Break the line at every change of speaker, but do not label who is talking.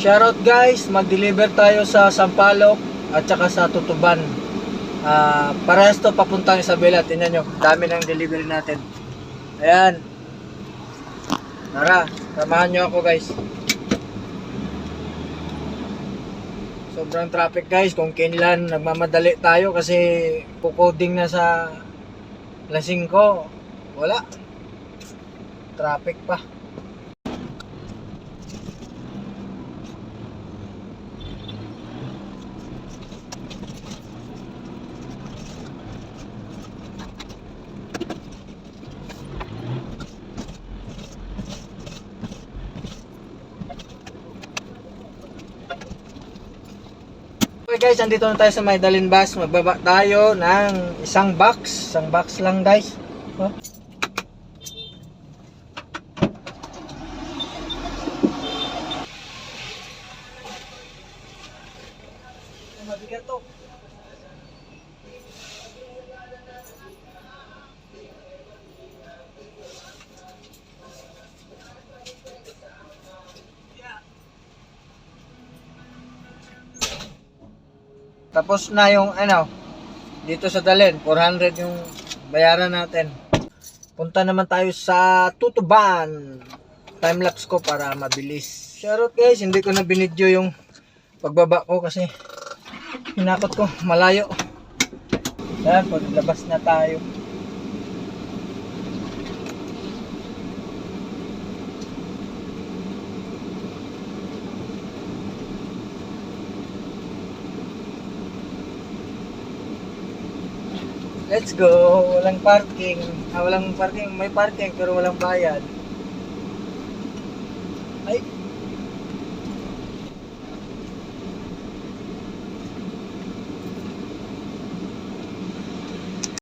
Shoutout guys, mag-deliver tayo sa Sampaloc at saka sa Tutuban. Parehas to papuntang Isabela. Tingnan nyo, dami ng delivery natin. Ayan. Tara, samahan nyo ako guys. Sobrang traffic guys. Kung kailan nagmamadali tayo kasi kukoding na sa lasing ko. Wala. Traffic pa. Okay guys, andito na tayo sa Maydalin Bus. Magbaba tayo ng isang box lang guys. Oh. Mabigat to. Tapos na yung dito sa Dalin, 400 yung bayaran natin. Punta naman tayo sa Tutuban. Timelapse ko para mabilis. Shoutout guys, hindi ko na binidyo yung pagbaba ko kasi hinakot ko malayo. Yan, paglabas na tayo. Let's go. Walang parking. Walang parking. May parking pero walang bayad.